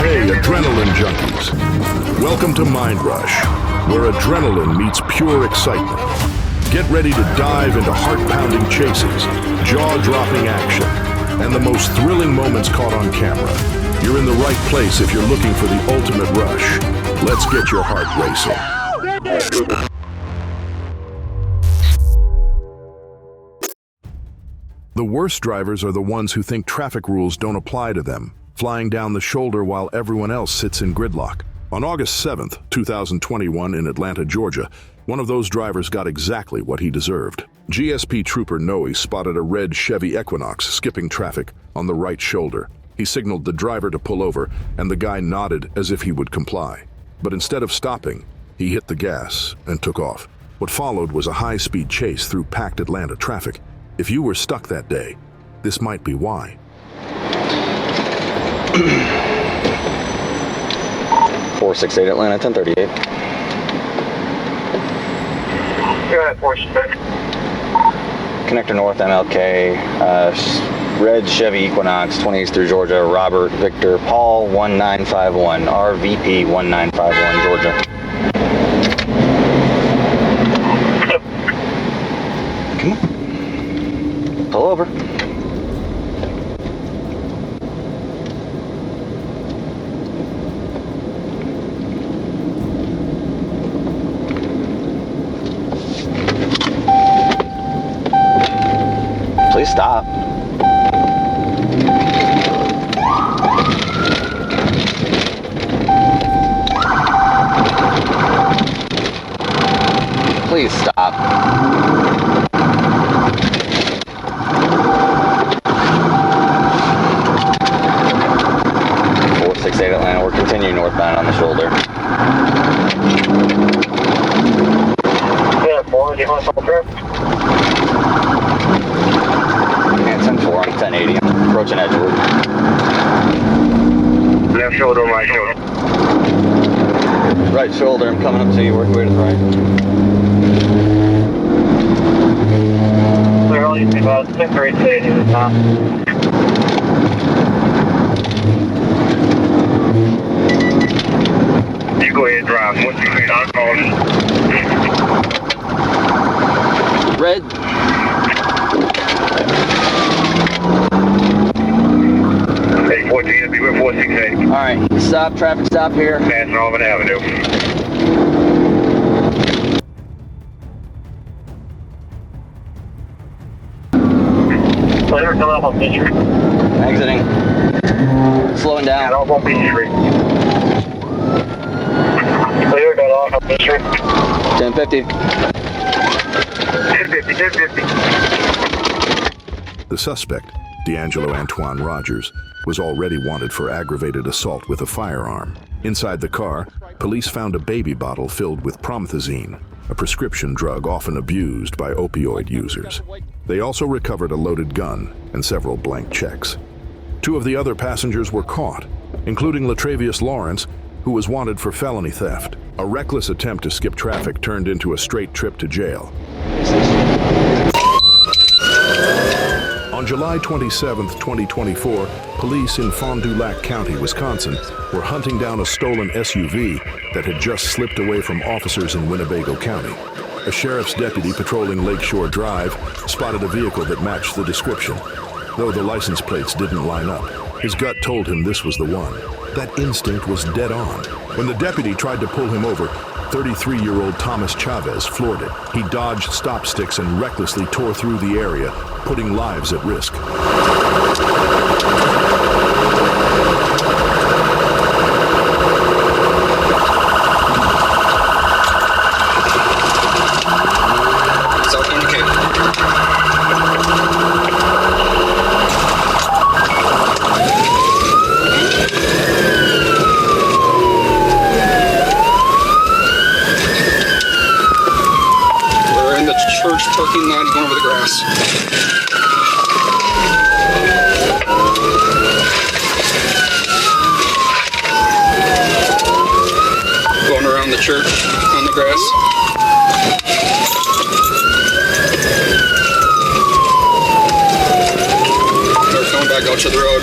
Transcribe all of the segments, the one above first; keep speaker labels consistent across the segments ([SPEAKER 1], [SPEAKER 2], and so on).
[SPEAKER 1] Hey, adrenaline junkies. Welcome to Mind Rush, where adrenaline meets pure excitement. Get ready to dive into heart-pounding chases, jaw-dropping action, and the most thrilling moments caught on camera. You're in the right place if you're looking for the ultimate rush. Let's get your heart racing. The worst drivers are the ones who think traffic rules don't apply to them, flying down the shoulder while everyone else sits in gridlock. On August 7th, 2021 in Atlanta, Georgia, one of those drivers got exactly what he deserved. GSP Trooper Noe spotted a red Chevy Equinox skipping traffic on the right shoulder. He signaled the driver to pull over, and the guy nodded as if he would comply. But instead of stopping, he hit the gas and took off. What followed was a high-speed chase through packed Atlanta traffic. If you were stuck that day, this might be why.
[SPEAKER 2] 468 Atlanta, 1038.
[SPEAKER 3] Go ahead, 468.
[SPEAKER 2] Connector North, MLK, red Chevy Equinox, 28th through Georgia, Robert Victor Paul 1951, RVP 1951, Georgia. Come on. Pull over. Please stop. Please stop. 468 Atlanta, we're continuing northbound on the shoulder.
[SPEAKER 3] Yeah, 4, do you want to stop trip?
[SPEAKER 2] And 10-4 on 1080, I'm approaching Edgewood.
[SPEAKER 3] Left shoulder, right shoulder.
[SPEAKER 2] Right shoulder, I'm coming up to you, work your way to the right.
[SPEAKER 3] Clear all you see about 6 or 8 stages at a time. You go ahead and drive. Once you get out, call me.
[SPEAKER 2] Red.
[SPEAKER 3] Hey, 14, be with 468.
[SPEAKER 2] Alright, stop, traffic stop here.
[SPEAKER 3] Passing Auburn Avenue. Clear, come up on Beach Street.
[SPEAKER 2] Exiting. Slowing
[SPEAKER 3] Got
[SPEAKER 2] down.
[SPEAKER 3] off on Beach Street. Clear, got off on Beach Street.
[SPEAKER 2] 1050.
[SPEAKER 3] 1050, 1050.
[SPEAKER 1] The suspect, D'Angelo Antoine Rogers, was already wanted for aggravated assault with a firearm. Inside the car, police found a baby bottle filled with promethazine, a prescription drug often abused by opioid users. They also recovered a loaded gun and several blank checks. 2 of the other passengers were caught, including Latravius Lawrence, who was wanted for felony theft. A reckless attempt to skip traffic turned into a straight trip to jail. On July 27, 2024, police in Fond du Lac County, Wisconsin, were hunting down a stolen SUV that had just slipped away from officers in Winnebago County. A sheriff's deputy patrolling Lakeshore Drive spotted a vehicle that matched the description. Though the license plates didn't line up, his gut told him this was the one. That instinct was dead on. When the deputy tried to pull him over, 33-year-old Thomas Chavez floored it. He dodged stop sticks and recklessly tore through the area, putting lives at risk.
[SPEAKER 4] Church parking lot, going over the grass. Going around the church on the grass. There's going back gotta go to the road.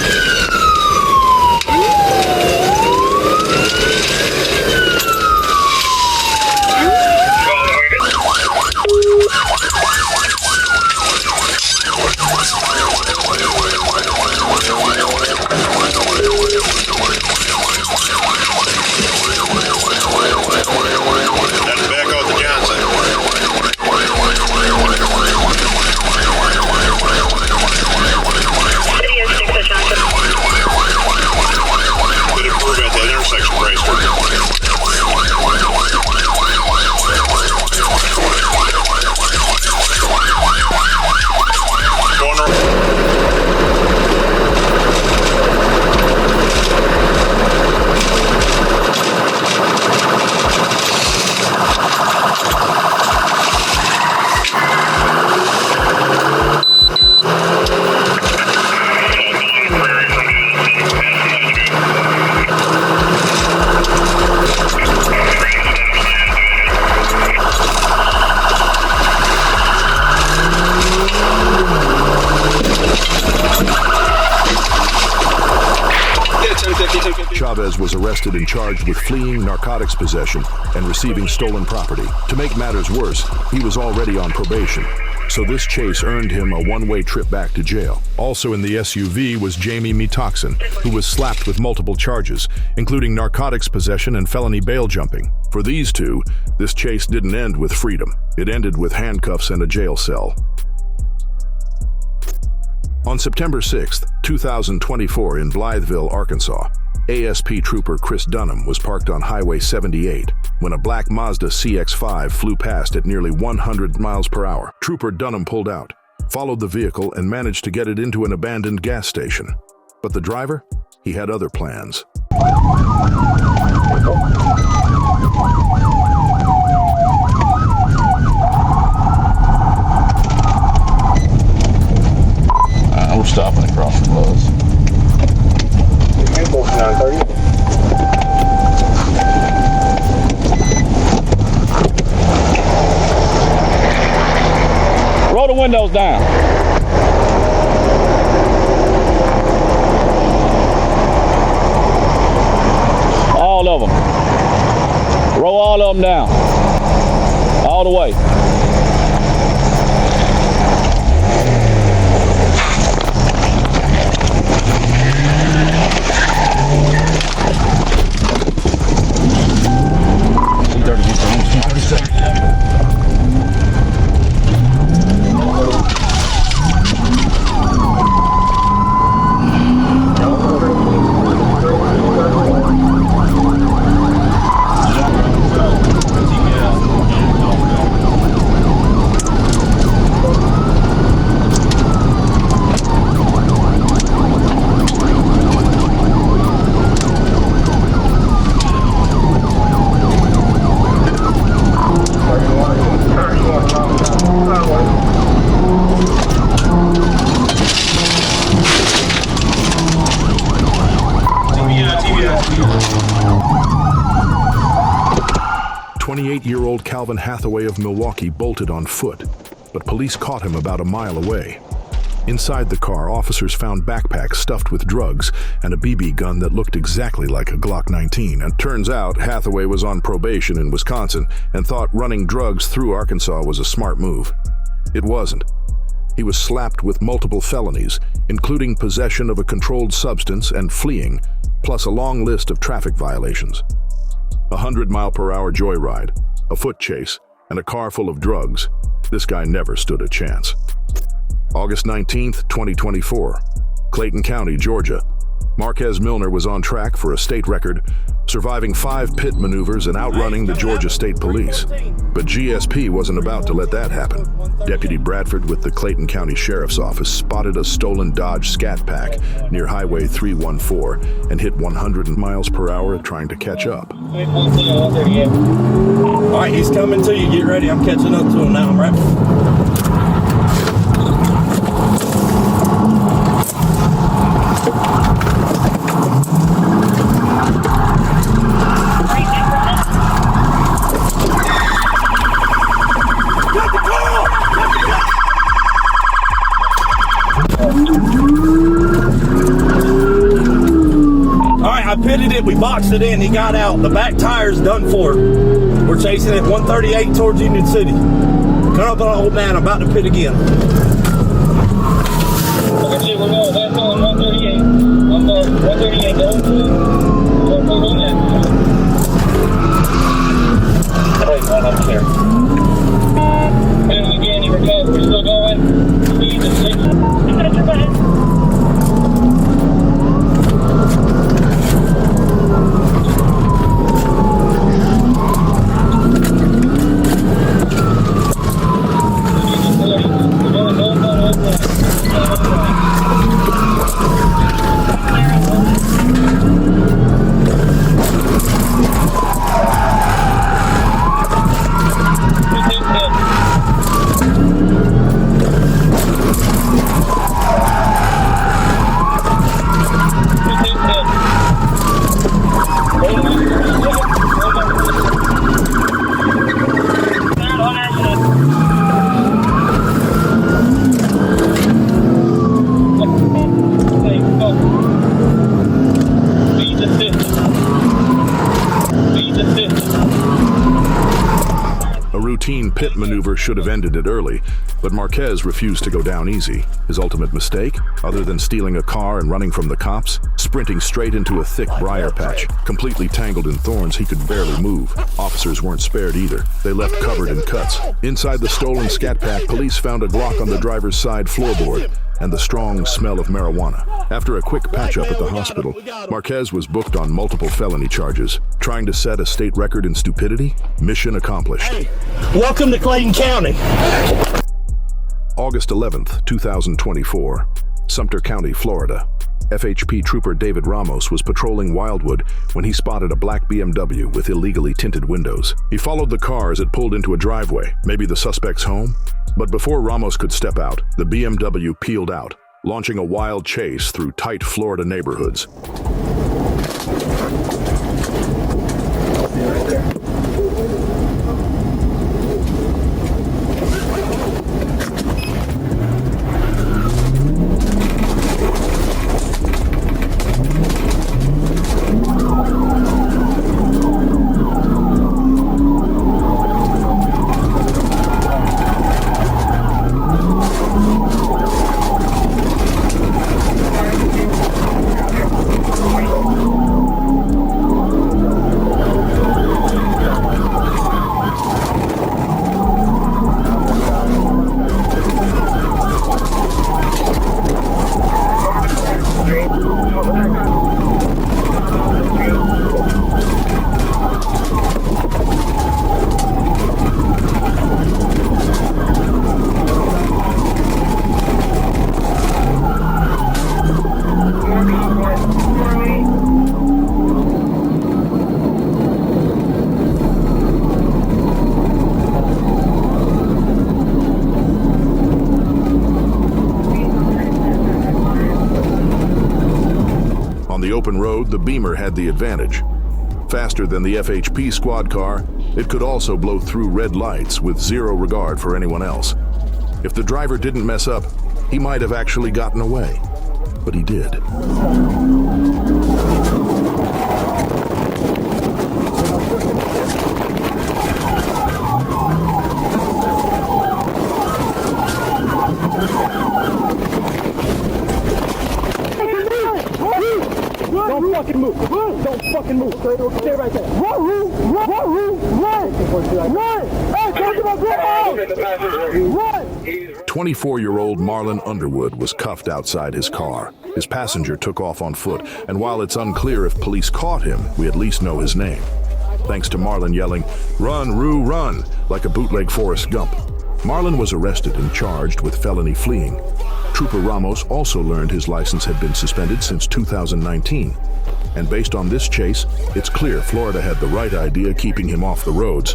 [SPEAKER 1] Chavez was arrested and charged with fleeing, narcotics possession, and receiving stolen property. To make matters worse, he was already on probation, so this chase earned him a one-way trip back to jail. Also in the SUV was Jamie Metoxen, who was slapped with multiple charges, including narcotics possession and felony bail jumping. For these two, this chase didn't end with freedom. It ended with handcuffs and a jail cell. On September 6, 2024 in Blytheville, Arkansas, ASP Trooper Chris Dunham was parked on Highway 78 when a black Mazda CX-5 flew past at nearly 100 miles per hour. Trooper Dunham pulled out, followed the vehicle, and managed to get it into an abandoned gas station. But the driver? He had other plans.
[SPEAKER 5] We're stopping across from Lowe's.
[SPEAKER 6] Roll the windows down. All of them. Roll all of them down. All the way.
[SPEAKER 1] Calvin Hathaway of Milwaukee bolted on foot, but police caught him about a mile away. Inside the car, officers found backpacks stuffed with drugs and a BB gun that looked exactly like a Glock 19. And turns out Hathaway was on probation in Wisconsin and thought running drugs through Arkansas was a smart move. It wasn't. He was slapped with multiple felonies, including possession of a controlled substance and fleeing, plus a long list of traffic violations. 100-mile-per-hour joyride, a foot chase, and a car full of drugs. This guy never stood a chance. August 19th, 2024, Clayton County, Georgia. Marquez Milner was on track for a state record, surviving 5 pit maneuvers and outrunning the Georgia State Police. But GSP wasn't about to let that happen. Deputy Bradford with the Clayton County Sheriff's Office spotted a stolen Dodge Scat Pack near Highway 314 and hit 100 miles per hour trying to catch up.
[SPEAKER 7] All right, he's coming to you. Get ready. I'm catching up to him now, right? pitted it, we boxed it in, he got out. The back tire's done for. We're chasing it 138 towards Union City. Come up on old man, I'm about to pit again.
[SPEAKER 3] Okay, we're going. That's on 138. I'm going 138. Going to. Wait, one up here. And again, he recovered. We're still going. Speed to 6.
[SPEAKER 1] A routine pit maneuver should have ended it early, but Marquez refused to go down easy. His ultimate mistake, other than stealing a car and running from the cops, sprinting straight into a thick briar patch. Completely tangled in thorns, he could barely move. Officers weren't spared either. They left covered in cuts. Inside the stolen Scat Pack, police found a Glock on the driver's side floorboard and the strong smell of marijuana. After a quick patch-up at the hospital, Marquez was booked on multiple felony charges. Trying to set a state record in stupidity? Mission accomplished.
[SPEAKER 7] Hey, welcome to Clayton County.
[SPEAKER 1] August 11th, 2024, Sumter County, Florida. FHP Trooper David Ramos was patrolling Wildwood when he spotted a black BMW with illegally tinted windows. He followed the car as it pulled into a driveway, maybe the suspect's home. But before Ramos could step out, the BMW peeled out, launching a wild chase through tight Florida neighborhoods. On the open road, the Beamer had the advantage. Faster than the FHP squad car, it could also blow through red lights with zero regard for anyone else. If the driver didn't mess up, he might have actually gotten away. But he did.
[SPEAKER 8] Don't fucking move. Don't fucking move. Stay right there. Run! Hey, come to my grandma! Run!
[SPEAKER 1] 24-year-old Marlon Underwood was cuffed outside his car. His passenger took off on foot, and while it's unclear if police caught him, we at least know his name. Thanks to Marlon yelling, "Run, Roo, run," like a bootleg Forrest Gump. Marlon was arrested and charged with felony fleeing. Trooper Ramos also learned his license had been suspended since 2019. And based on this chase, it's clear Florida had the right idea keeping him off the roads.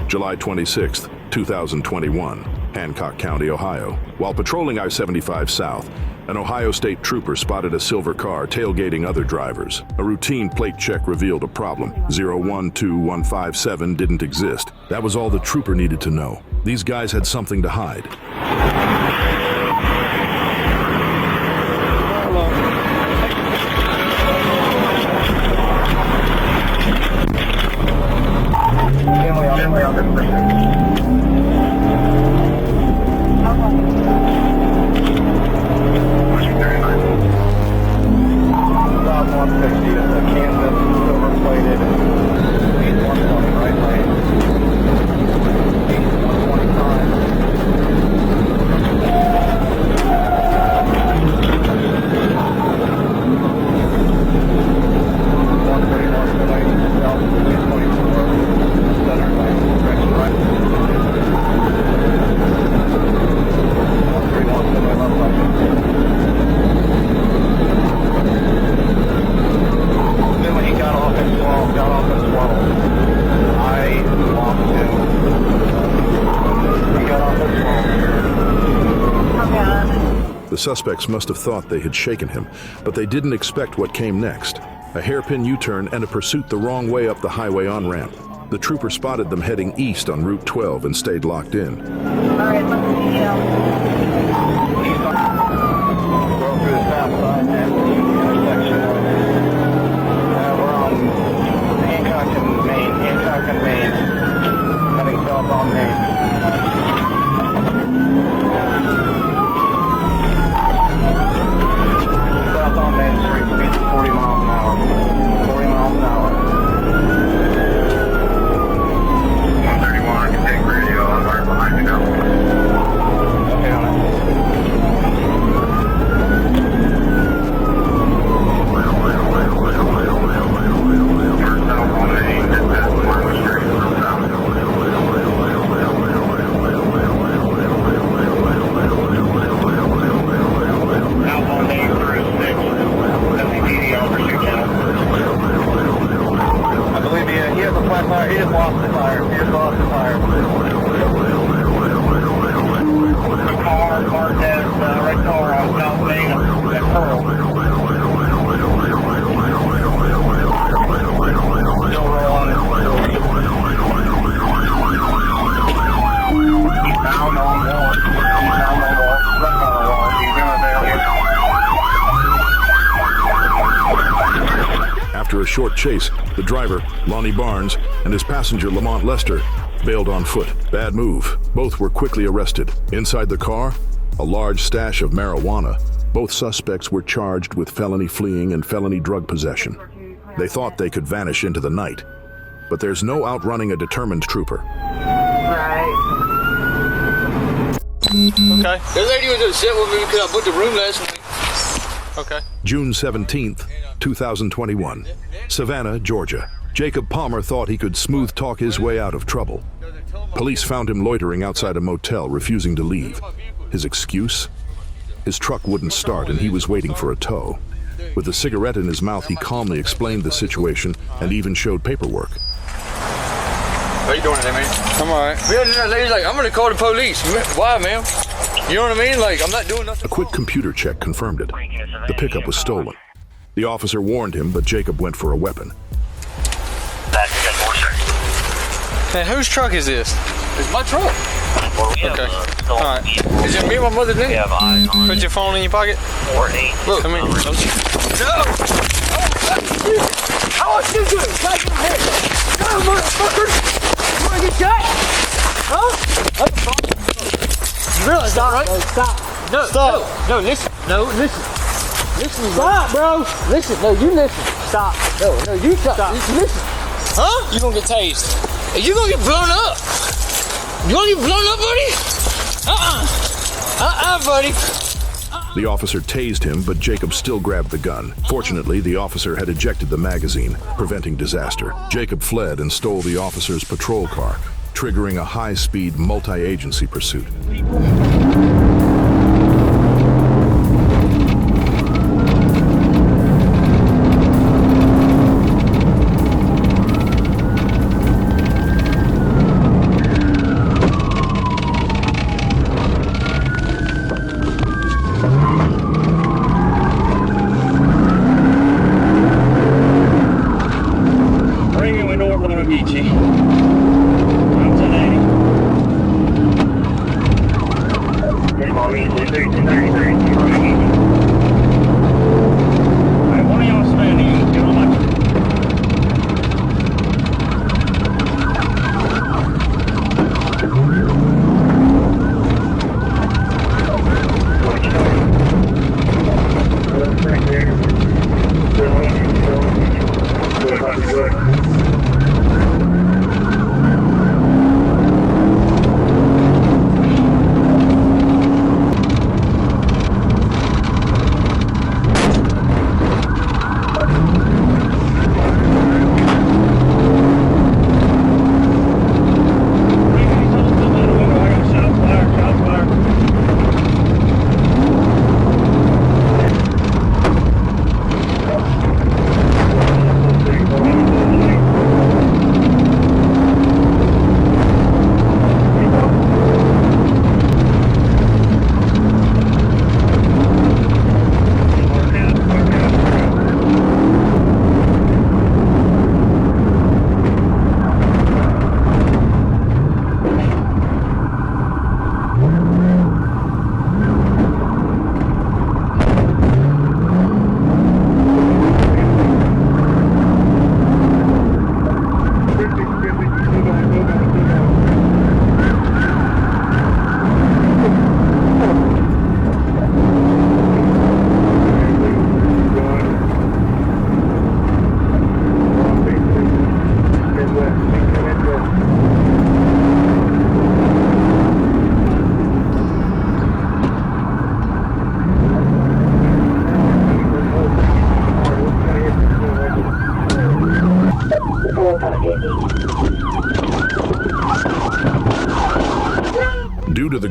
[SPEAKER 1] July 26th, 2021, Hancock County, Ohio. While patrolling I-75 South, an Ohio State trooper spotted a silver car tailgating other drivers. A routine plate check revealed a problem. 012157 didn't exist. That was all the trooper needed to know. These guys had something to hide.
[SPEAKER 3] gently on this pursuit. About 160 is the Kansas silver plated. 120 right lane. 125. Then when he got off his wall, I walked him. He got off his wall.
[SPEAKER 1] The suspects must have thought they had shaken him, but they didn't expect what came next. A hairpin U-turn and a pursuit the wrong way up the highway on-ramp. The trooper spotted them heading east on Route 12 and stayed locked in.
[SPEAKER 3] Alright, let's see you. Going through the south side and the intersection of we're on Hancock and Main, heading south on Main. South on Main Street, speed 40 miles an hour. 40 miles an hour. 131, I can take radio, I'm right behind you now. Okay, on it. I believe he has a flat tire. He just lost the tire. The car parked as red car on South Main at Pearl. Still rolling. He's bound on wall. He's bound on wall. Left on the wall. He's gonna bail here.
[SPEAKER 1] After a short chase, the driver, Lonnie Barnes, and his passenger, Lamont Lester, bailed on foot. Bad move. Both were quickly arrested. Inside the car, a large stash of marijuana. Both suspects were charged with felony fleeing and felony drug possession. They thought they could vanish into the night, but there's no outrunning a determined trooper.
[SPEAKER 3] Right.
[SPEAKER 9] Okay. The lady was upset with me because I booked the room last week. Okay.
[SPEAKER 1] June 17th, 2021, Savannah, Georgia. Jacob Palmer thought he could smooth talk his way out of trouble. Police found him loitering outside a motel, refusing to leave. His excuse? His truck wouldn't start and he was waiting for a tow. With a cigarette in his mouth, he calmly explained the situation and even showed paperwork.
[SPEAKER 9] How you doing today, man? I'm alright. That lady's like, I'm gonna call the police. Why, ma'am? You know what I mean? Like, I'm not doing nothing.
[SPEAKER 1] A quick computer check confirmed it. The pickup was stolen. The officer warned him, but Jacob went for a weapon.
[SPEAKER 9] Hey, whose truck is this? It's my truck. Okay. Alright. Is it me and my mother's name? Put your phone in your pocket. Look, come here. No!
[SPEAKER 8] How much is it? Back in the head. No, motherfucker! You wanna get shot? Huh? You realize that, right? No, stop. No, stop. No, listen. No, listen. Listen, stop, bro. Listen. No, you listen. Stop. No, you stop. Listen.
[SPEAKER 9] Huh? You gonna get tased. You gonna get blown up. You gonna get blown up, buddy? Buddy.
[SPEAKER 1] The officer tased him, but Jacob still grabbed the gun. Fortunately, the officer had ejected the magazine, preventing disaster. Jacob fled and stole the officer's patrol car, triggering a high-speed, multi-agency pursuit.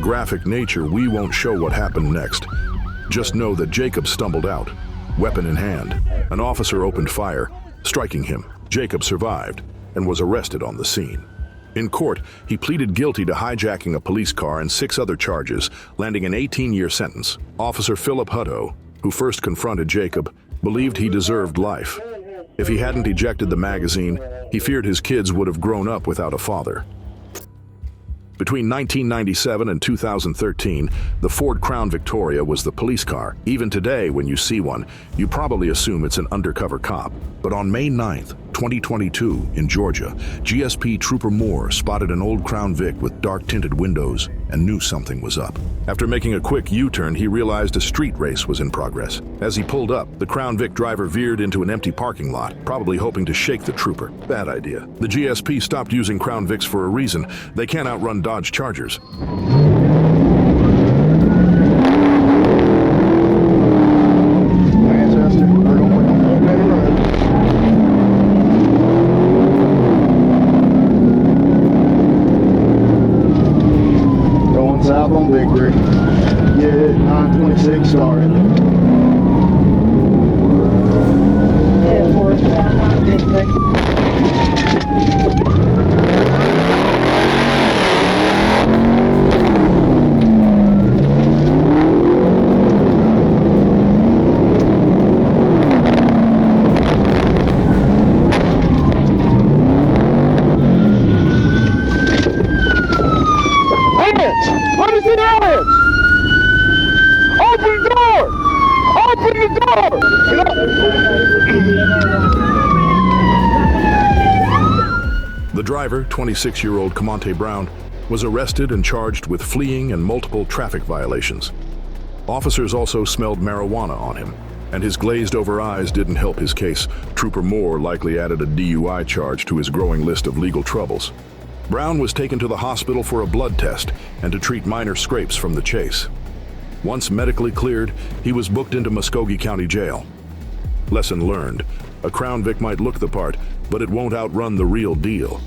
[SPEAKER 1] graphic nature, we won't show what happened next. Just know that Jacob stumbled out, weapon in hand. An officer opened fire, striking him. Jacob survived and was arrested on the scene. In court, he pleaded guilty to hijacking a police car and 6 other charges, landing an 18-year sentence. Officer Philip Hutto, who first confronted Jacob, believed he deserved life. If he hadn't ejected the magazine, he feared his kids would have grown up without a father. Between 1997 and 2013, the Ford Crown Victoria was the police car. Even today, when you see one, you probably assume it's an undercover cop. But on May 9th, 2022, in Georgia, GSP Trooper Moore spotted an old Crown Vic with dark-tinted windows and knew something was up. After making a quick U-turn, he realized a street race was in progress. As he pulled up, the Crown Vic driver veered into an empty parking lot, probably hoping to shake the trooper. Bad idea. The GSP stopped using Crown Vics for a reason. They can't outrun Dodge Chargers.
[SPEAKER 8] South on Victory. Get 926 started.
[SPEAKER 10] Let me see the hands! Open the door! Open the door!
[SPEAKER 1] The driver, 26-year-old Camonte Brown, was arrested and charged with fleeing and multiple traffic violations. Officers also smelled marijuana on him, and his glazed-over eyes didn't help his case. Trooper Moore likely added a DUI charge to his growing list of legal troubles. Brown was taken to the hospital for a blood test and to treat minor scrapes from the chase. Once medically cleared, he was booked into Muskogee County Jail. Lesson learned: a Crown Vic might look the part, but it won't outrun the real deal.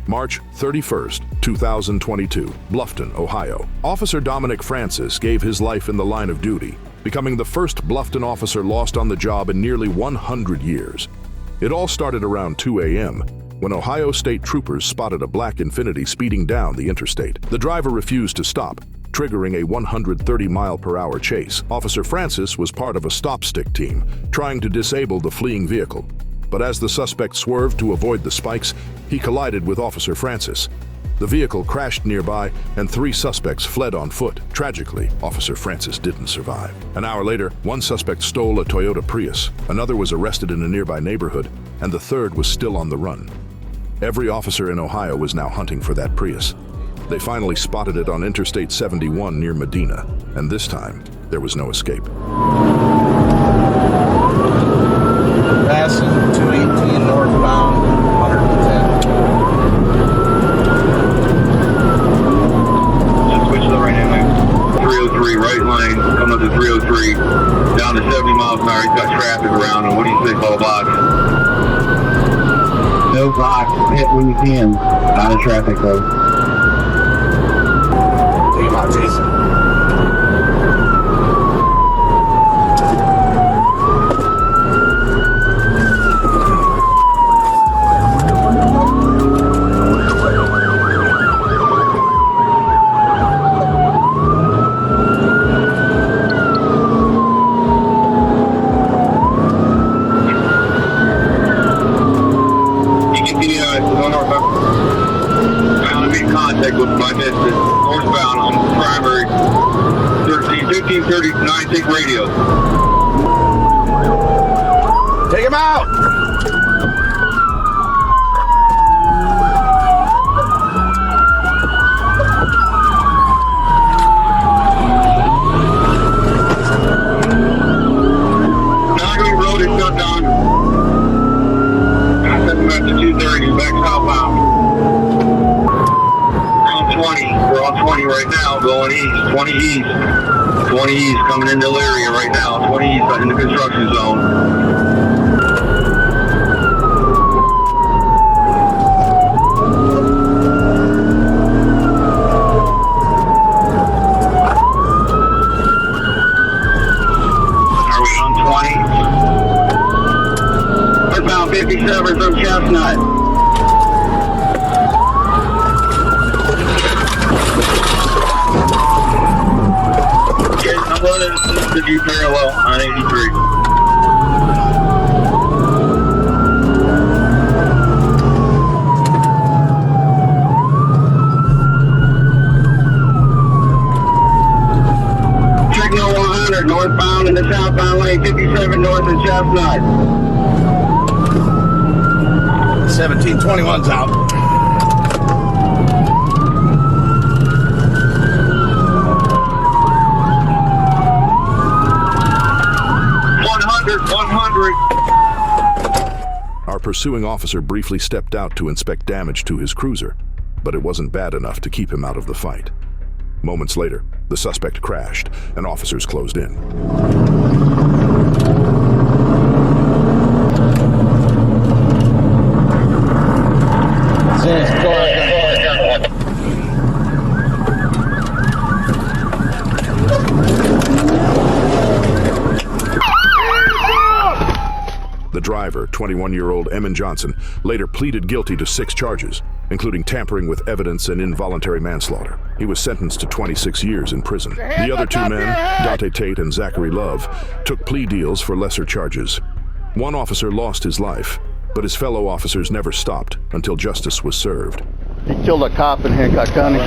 [SPEAKER 1] March 31st, 2022, Bluffton, Ohio. Officer Dominic Francis gave his life in the line of duty, becoming the first Bluffton officer lost on the job in nearly 100 years. It all started around 2 a.m., when Ohio State troopers spotted a black Infiniti speeding down the interstate. The driver refused to stop, triggering a 130-mile-per-hour chase. Officer Francis was part of a stop-stick team, trying to disable the fleeing vehicle. But as the suspect swerved to avoid the spikes, he collided with Officer Francis. The vehicle crashed nearby, and 3 suspects fled on foot. Tragically, Officer Francis didn't survive. An hour later, one suspect stole a Toyota Prius, another was arrested in a nearby neighborhood, and the third was still on the run. Every officer in Ohio was now hunting for that Prius. They finally spotted it on Interstate 71 near Medina, and this time, there was no escape.
[SPEAKER 3] Passing 218 northbound, 110. Just switch to the right hand lane.
[SPEAKER 11] 303, right lane, coming up to 303, down to 70 miles an hour. He's got traffic around him. What do you think, all box?
[SPEAKER 3] No box, hit when you can. Out of traffic though. Take him out, Jason.
[SPEAKER 11] With my missus, northbound on primary, 1530, take radio.
[SPEAKER 3] Take him out!
[SPEAKER 11] Nagary Road is shut down. I sent him after 2:30, back southbound. 20. We're on 20 right now, going east. 20 east. 20 east coming into the area right now. 20 east in the construction zone. 57 from Chestnut. I'm running the G parallel on 83. Signal 100 northbound in the southbound lane, 57 north of Chestnut.
[SPEAKER 7] 1721's out.
[SPEAKER 11] 100.
[SPEAKER 1] Our pursuing officer briefly stepped out to inspect damage to his cruiser, but it wasn't bad enough to keep him out of the fight. Moments later, the suspect crashed and officers closed in. The driver, 21-year-old Emmon Johnson, later pleaded guilty to 6 charges, including tampering with evidence and involuntary manslaughter. He was sentenced to 26 years in prison. The other 2 men, Dante Tate and Zachary Love, took plea deals for lesser charges. One officer lost his life, but his fellow officers never stopped until justice was served.
[SPEAKER 10] He killed a cop in Hancock County.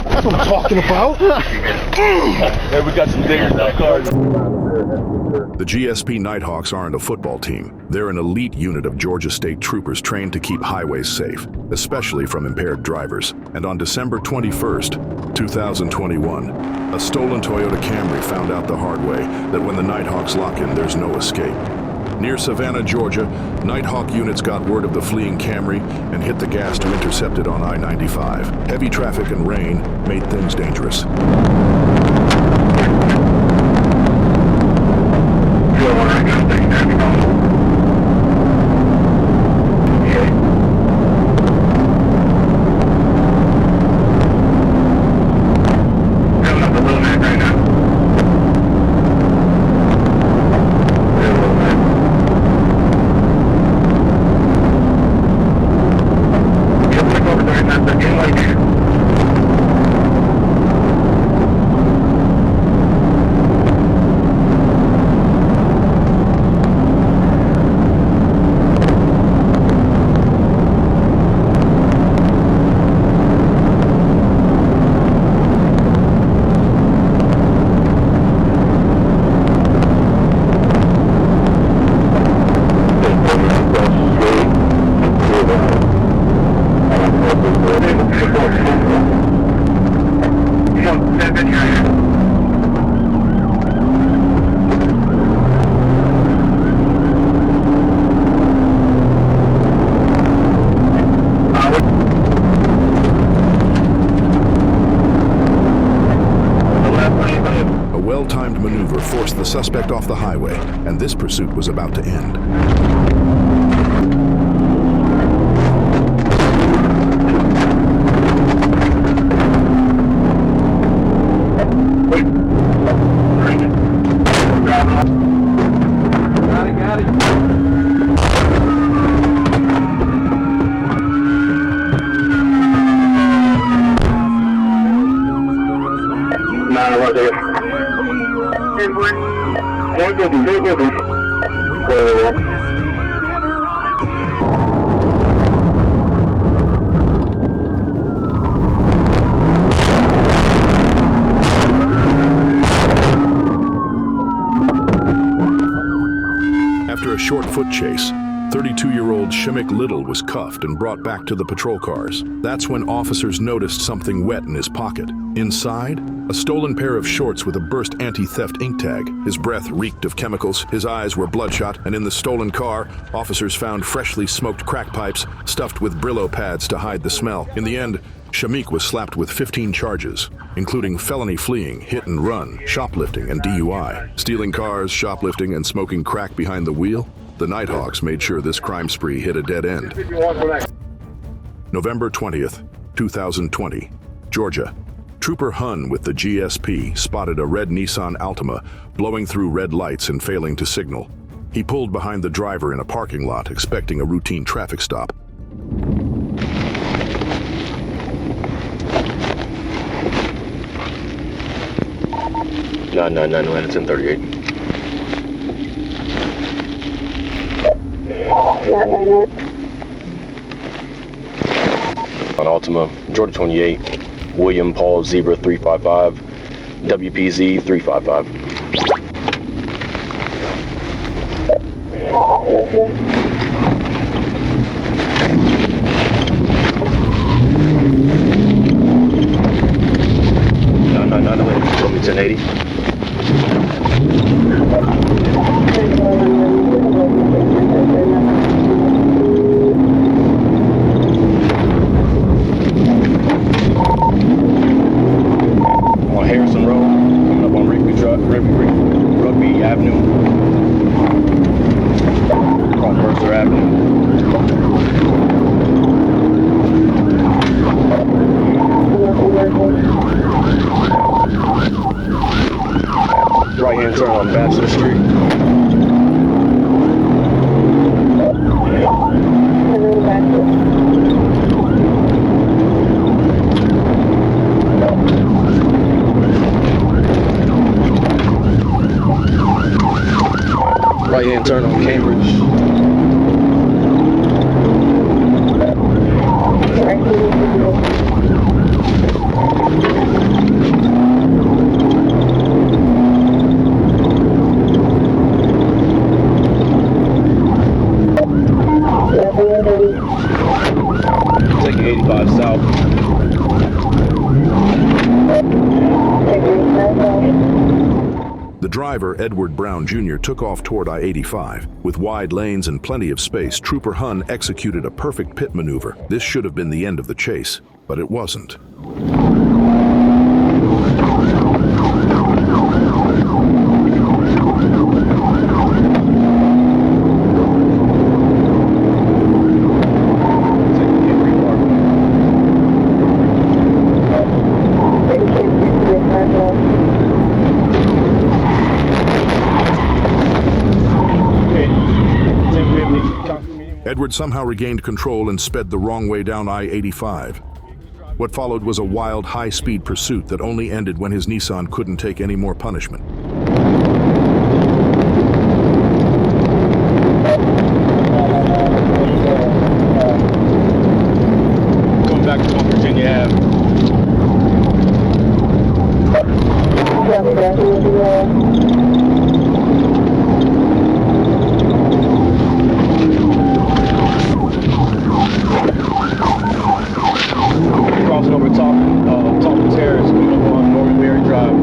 [SPEAKER 10] That's what I'm talking about.
[SPEAKER 5] Hey, we got some diggers in our cars.
[SPEAKER 1] The GSP Nighthawks aren't a football team. They're an elite unit of Georgia State troopers trained to keep highways safe, especially from impaired drivers. And on December 21st, 2021, a stolen Toyota Camry found out the hard way that when the Nighthawks lock in, there's no escape. Near Savannah, Georgia, Nighthawk units got word of the fleeing Camry and hit the gas to intercept it on I-95. Heavy traffic and rain made things dangerous. Forced the suspect off the highway, and this pursuit was about to end.
[SPEAKER 8] Got it.
[SPEAKER 1] After a short foot chase, 32-year-old Shimmick Little was cuffed and brought back to the patrol cars. That's when officers noticed something wet in his pocket. Inside, a stolen pair of shorts with a burst anti-theft ink tag. His breath reeked of chemicals, his eyes were bloodshot, and in the stolen car, officers found freshly smoked crack pipes stuffed with Brillo pads to hide the smell. In the end, Shamik was slapped with 15 charges, including felony fleeing, hit and run, shoplifting, and DUI. Stealing cars, shoplifting, and smoking crack behind the wheel, the Nighthawks made sure this crime spree hit a dead end. November 20th, 2020, Georgia. Trooper Hun with the GSP spotted a red Nissan Altima blowing through red lights and failing to signal. He pulled behind the driver in a parking lot, expecting a routine traffic stop.
[SPEAKER 5] 999 Atlanta 1038. On Altima, Georgia 28, William Paul Zebra 355, WPZ 355. No, 1080. On Harrison Road, coming up on Rugby Avenue, across Mercer Avenue. Right hand turn on Bachelor Street. Right hand turn on Cambridge. Taking 85 south.
[SPEAKER 1] The driver, Edward Brown Jr., took off toward I-85. With wide lanes and plenty of space, Trooper Hunn executed a perfect pit maneuver. This should have been the end of the chase, but it wasn't. Edward somehow regained control and sped the wrong way down I-85. What followed was a wild, high-speed pursuit that only ended when his Nissan couldn't take any more punishment.
[SPEAKER 5] Going back to Virginia Ave. Crossing over Talking Terrace, coming up on Northbury Drive.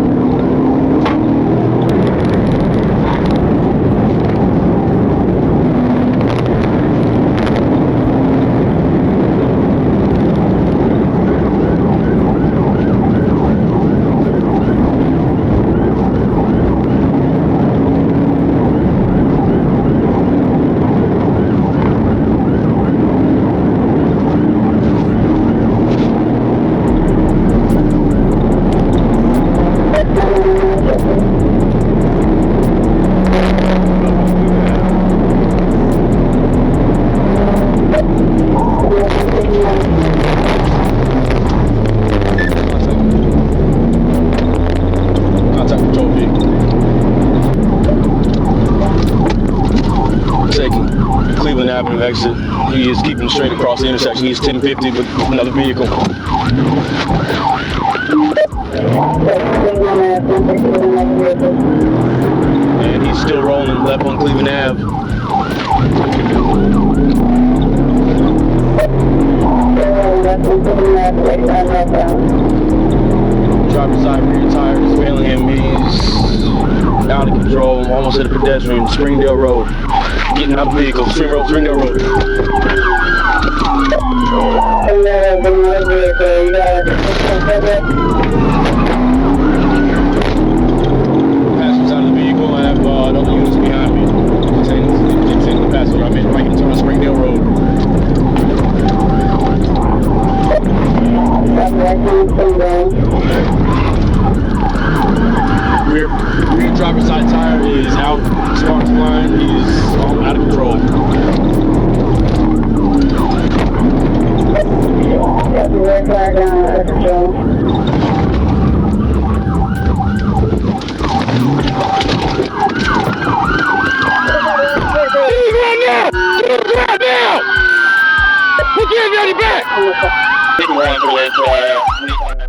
[SPEAKER 5] Contact control vehicle. Taking Cleveland Avenue exit. He is keeping straight across the intersection. He's 1050 with another vehicle. And he's still rolling left on Cleveland Ave. Driver's side rear tire is failing him. He's out of control. Almost hit a pedestrian. Springdale Road. Getting out of the vehicle. Springdale Road. Passengers out of the vehicle. I have other units behind me. Containing the passenger. I made a right hand turn on Springdale Road. Rear driver's side tire is out, sparks flying, he's out of control.
[SPEAKER 8] Got the red flag down out of control.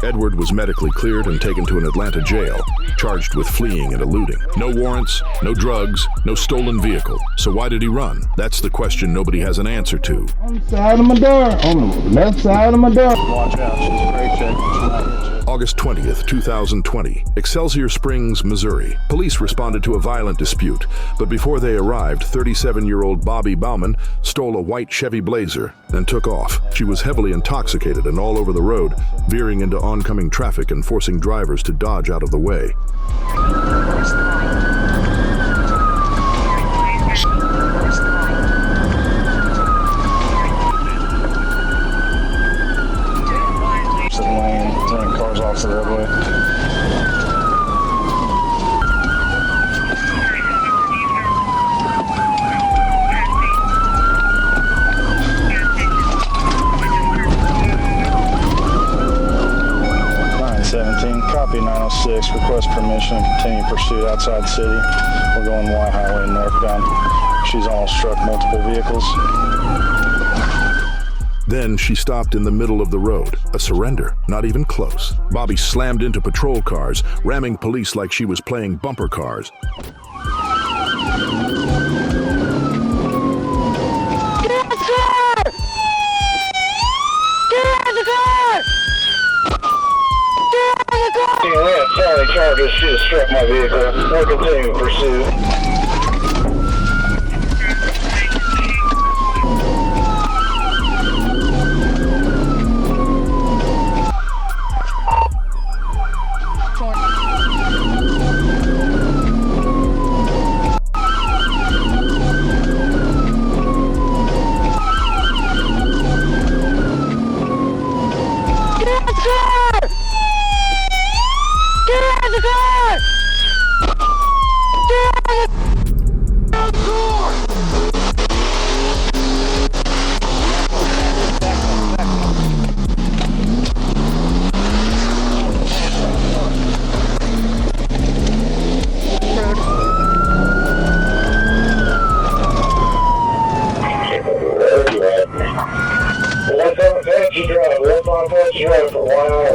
[SPEAKER 1] Edward was medically cleared and taken to an Atlanta jail, charged with fleeing and eluding. No warrants, no drugs, no stolen vehicle. So why did he run? That's the question nobody has an answer to.
[SPEAKER 10] On the side of my door. On the left side of my door. Watch out, she's a great check. She's not here.
[SPEAKER 1] August 20th, 2020, Excelsior Springs, Missouri. Police responded to a violent dispute, but before they arrived, 37-year-old Bobby Bauman stole a white Chevy Blazer and took off. She was heavily intoxicated and all over the road, veering into oncoming traffic and forcing drivers to dodge out of the way.
[SPEAKER 10] Turning cars off the roadway. Copy 906, request permission to continue pursuit outside the city. We're going Y Highway northbound. She's almost struck multiple vehicles.
[SPEAKER 1] Then she stopped in the middle of the road. A surrender, not even close. Bobby slammed into patrol cars, ramming police like she was playing bumper cars.
[SPEAKER 11] Sorry, Chargers, she just struck my vehicle. We're continuing pursuit. For 1 hour.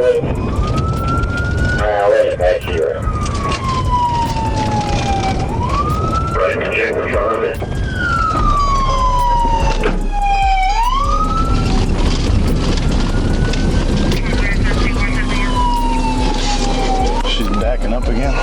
[SPEAKER 11] I'll let it back to you. Right, check the front of it.
[SPEAKER 10] She's backing up again.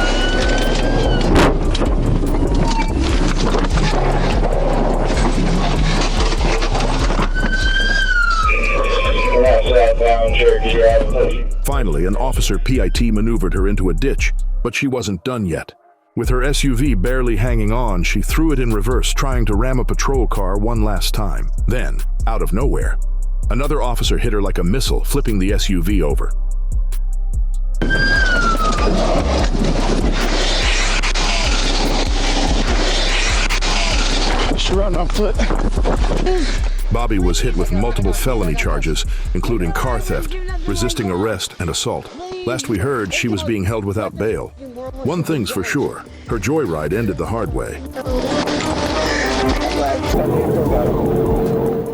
[SPEAKER 1] Finally, an officer PIT maneuvered her into a ditch, but she wasn't done yet. With her SUV barely hanging on, she threw it in reverse, trying to ram a patrol car one last time. Then, out of nowhere, another officer hit her like a missile, flipping the SUV over.
[SPEAKER 10] She's running on foot.
[SPEAKER 1] Bobby was hit with multiple felony charges, including car theft, resisting arrest, and assault. Last we heard, she was being held without bail. One thing's for sure, her joyride ended the hard way.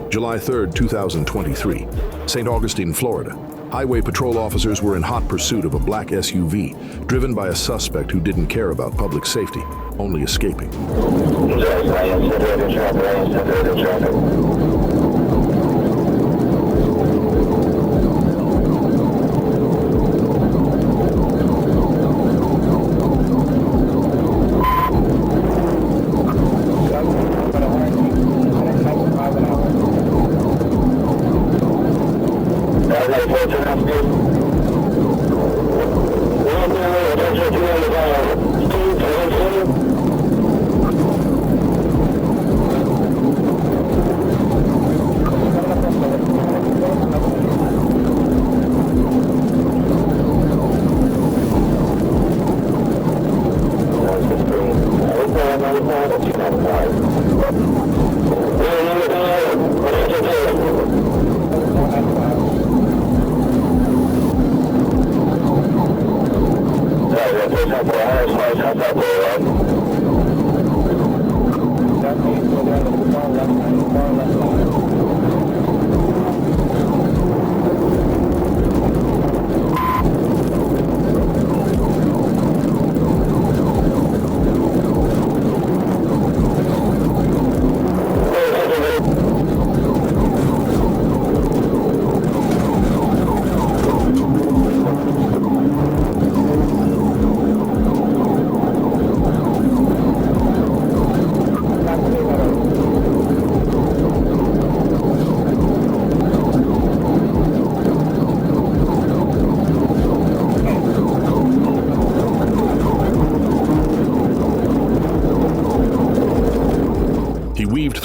[SPEAKER 1] July 3rd, 2023, St. Augustine, Florida. Highway patrol officers were in hot pursuit of a black SUV, driven by a suspect who didn't care about public safety, only escaping.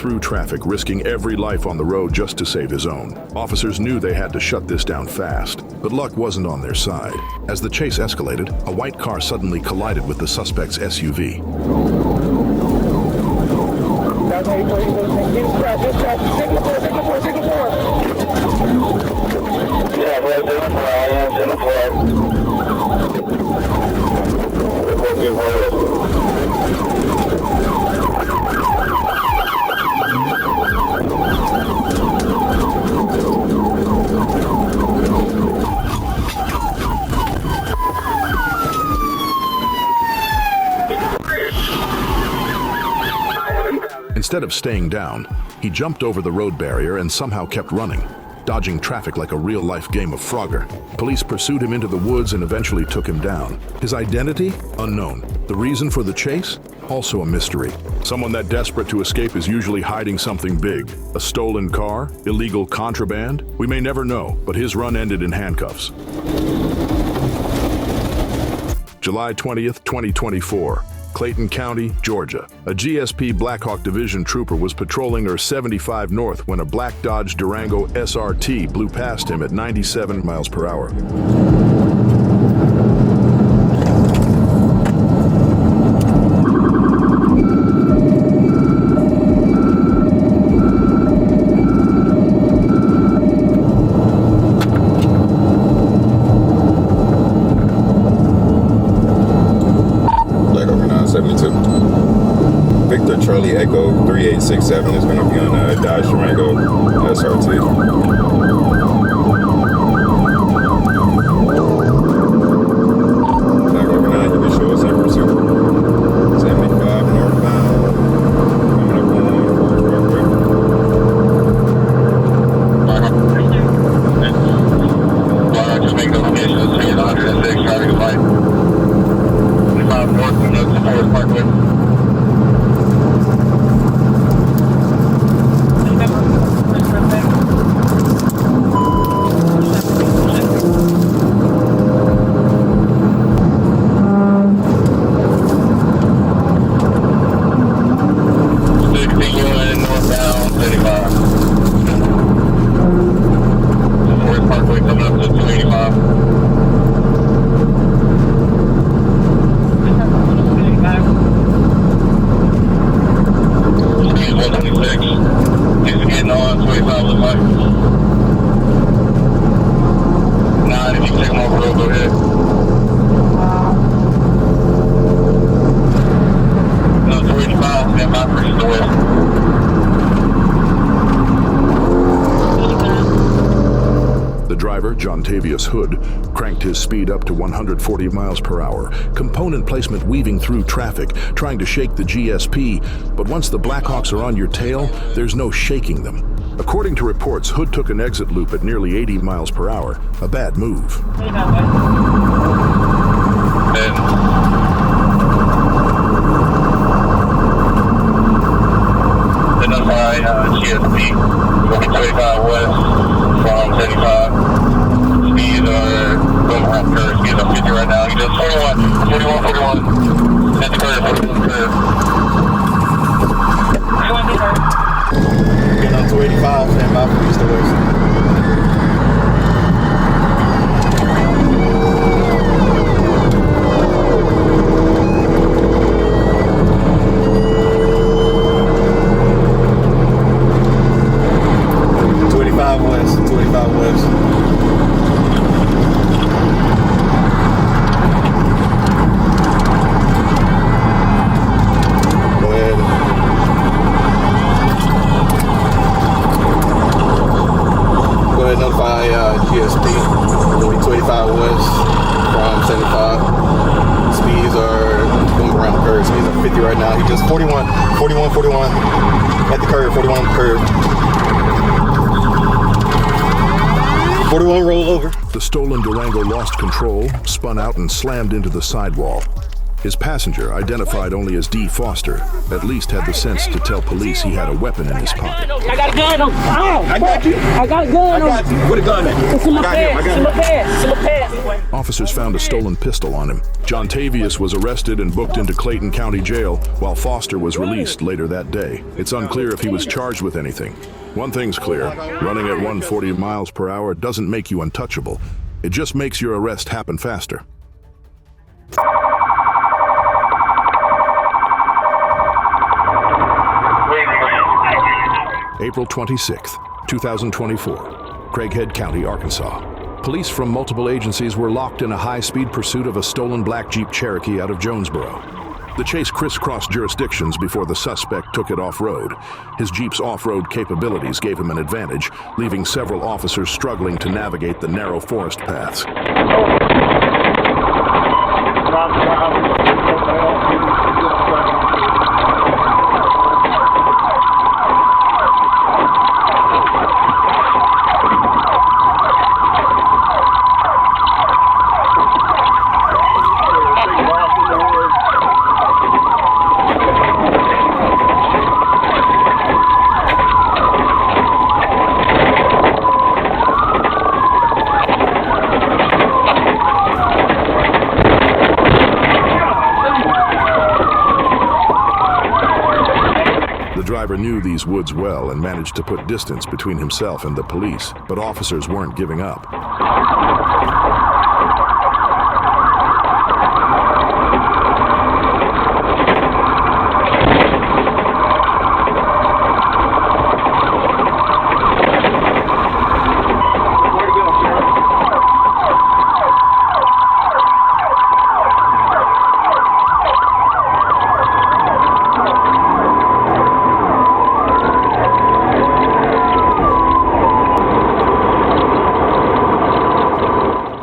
[SPEAKER 1] Through traffic, risking every life on the road just to save his own. Officers knew they had to shut this down fast, but luck wasn't on their side. As the chase escalated, a white car suddenly collided with the suspect's SUV. Instead of staying down, he jumped over the road barrier and somehow kept running, dodging traffic like a real-life game of Frogger. Police pursued him into the woods and eventually took him down. His identity? Unknown. The reason for the chase? Also a mystery. Someone that desperate to escape is usually hiding something big. A stolen car? Illegal contraband? We may never know, but his run ended in handcuffs. July 20th, 2024. Clayton County, Georgia. A GSP Black Hawk Division trooper was patrolling her 75 North when a black Dodge Durango SRT blew past him at 97 miles per hour.
[SPEAKER 12] Victor Charlie Echo 3867 is going to be on a Dodge Durango SRT. Black Hawk 9, you can show us in pursuit. 75 northbound, coming up on Forest Parkway.
[SPEAKER 11] Just make the location of 106, traffic light. 25 north, coming up to Forest Parkway.
[SPEAKER 1] Hood cranked his speed up to 140 miles per hour, component placement weaving through traffic, trying to shake the GSP, but once the Blackhawks are on your tail, there's no shaking them. According to reports, Hood took an exit loop at nearly 80 miles per hour, a bad move.
[SPEAKER 11] Identify GSP, going 25 west from 75. Speeds are going around curve. Speeds are 50 right now. He does 41. Hit the curve, 41 curve.
[SPEAKER 3] Getting on 285, stand by for east to west.
[SPEAKER 13] 41. At the curb, 41 on the curb. 41 roll over.
[SPEAKER 1] The stolen Durango lost control, spun out and slammed into the sidewall. His passenger, identified only as D. Foster, at least had the sense to tell police he had a weapon in his pocket.
[SPEAKER 8] I got a gun on. I got you. I got a gun on.
[SPEAKER 13] Where the gun at?
[SPEAKER 8] It's in my pants. It's in my pants. It's in my pants.
[SPEAKER 1] Officers found a stolen pistol on him. John Tavius was arrested and booked into Clayton County Jail, while Foster was released later that day. It's unclear if he was charged with anything. One thing's clear, running at 140 miles per hour doesn't make you untouchable. It just makes your arrest happen faster. April 26th, 2024, Craighead County, Arkansas. Police from multiple agencies were locked in a high-speed pursuit of a stolen black Jeep Cherokee out of Jonesboro. The chase crisscrossed jurisdictions before the suspect took it off-road. His Jeep's off-road capabilities gave him an advantage, leaving several officers struggling to navigate the narrow forest paths. The driver knew these woods well and managed to put distance between himself and the police, but officers weren't giving up.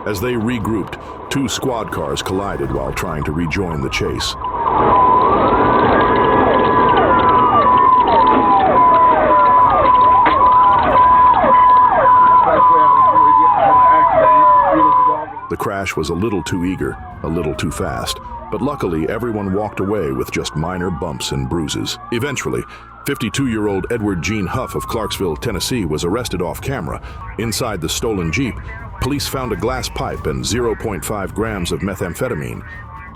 [SPEAKER 1] As they regrouped, two squad cars collided while trying to rejoin the chase. The crash was a little too eager, a little too fast, but luckily everyone walked away with just minor bumps and bruises. Eventually, 52-year-old Edward Gene Huff of Clarksville, Tennessee was arrested off camera. Inside the stolen Jeep, police found a glass pipe and 0.5 grams of methamphetamine.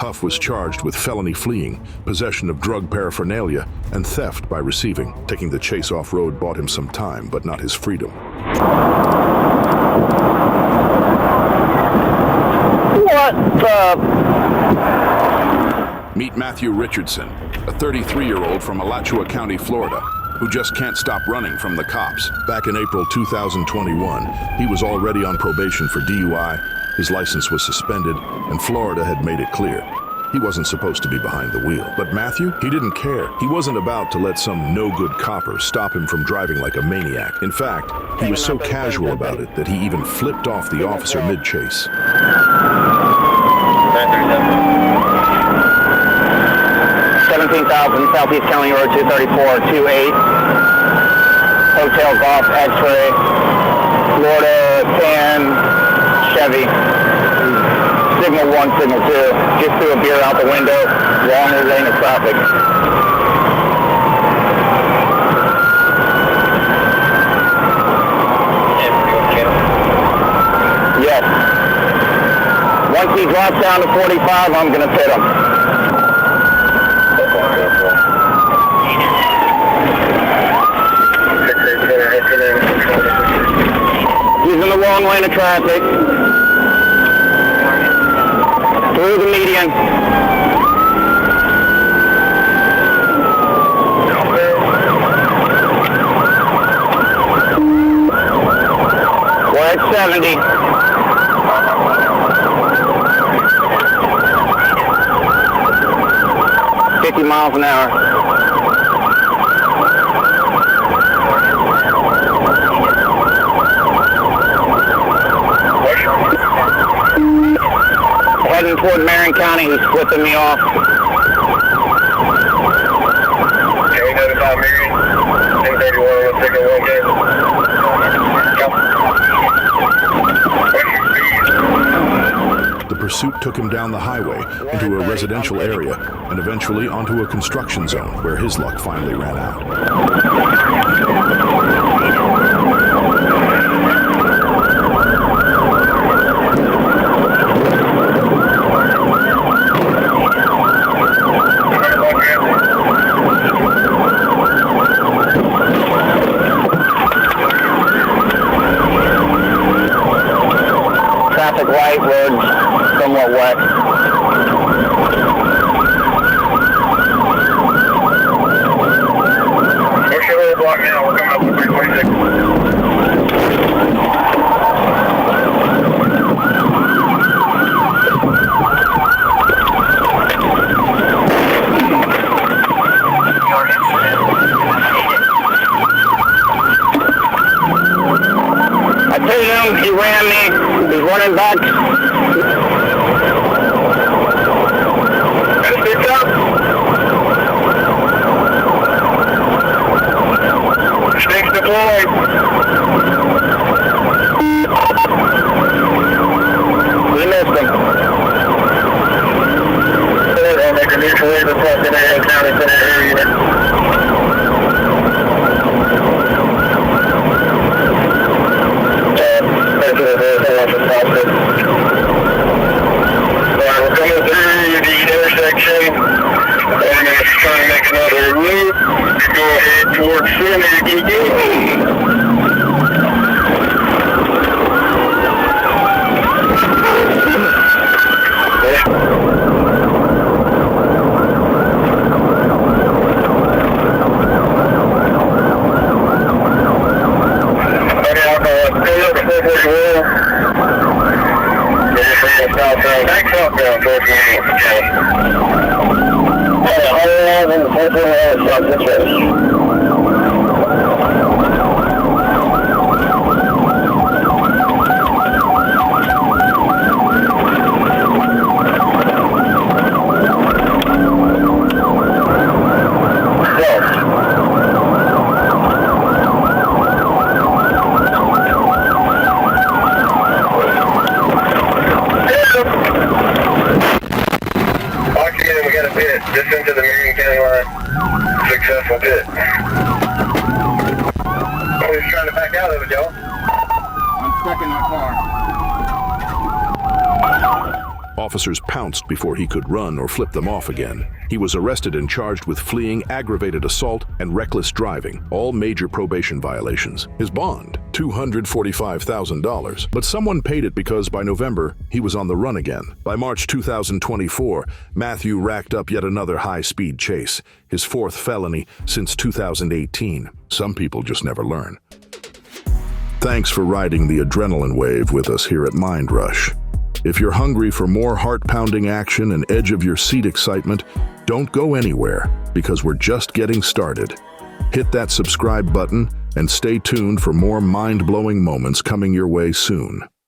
[SPEAKER 1] Huff was charged with felony fleeing, possession of drug paraphernalia, and theft by receiving. Taking the chase off-road bought him some time, but not his freedom.
[SPEAKER 8] What's up?
[SPEAKER 1] Meet Matthew Richardson, a 33-year-old from Alachua County, Florida, who just can't stop running from the cops. Back in April 2021, he was already on probation for DUI, his license was suspended, and Florida had made it clear he wasn't supposed to be behind the wheel. But Matthew, he didn't care. He wasn't about to let some no-good copper stop him from driving like a maniac. In fact, he was so casual about it that he even flipped off the officer mid-chase.
[SPEAKER 3] 17,000 Southeast County Road 234-28. Hotel Golf X-ray. Florida 10 Chevy. Signal 1, signal 2. Just threw a beer out the window. Wrong lane of traffic. Yes. Once he drops down to 45, I'm going to pit him. He's in the wrong lane of traffic. Through the median. We're at 70. Miles an hour. Heading toward Marion County, he's flipping me off. Okay,
[SPEAKER 11] 235 Mary, 1031, let's take a 1K.
[SPEAKER 1] The pursuit took him down the highway, into a residential area, and eventually onto a construction zone where his luck finally ran out.
[SPEAKER 3] Traffic light, roads somewhat wet.
[SPEAKER 11] Push your little block now, we're coming up to 326.
[SPEAKER 3] I told him, he ran me, he's running back.
[SPEAKER 11] Picked up. Stinks deployed.
[SPEAKER 3] We missed him.
[SPEAKER 11] I'll make a mutual aid request in the county center area. Alright, we're coming through the intersection. And if you're trying to make another loop, you go ahead towards Sunny. Back southbound towards me. Just into the Marion County line. Successful bit. I was trying to back out of it, y'all.
[SPEAKER 12] I'm stuck in my car.
[SPEAKER 1] Officers pounced before he could run or flip them off again. He was arrested and charged with fleeing, aggravated assault, and reckless driving, all major probation violations. His bond, $245,000. But someone paid it because by November, he was on the run again. By March 2024, Matthew racked up yet another high-speed chase, his fourth felony since 2018. Some people just never learn. Thanks for riding the adrenaline wave with us here at Mind Rush. If you're hungry for more heart-pounding action and edge-of-your-seat excitement, don't go anywhere, because we're just getting started. Hit that subscribe button and stay tuned for more mind-blowing moments coming your way soon.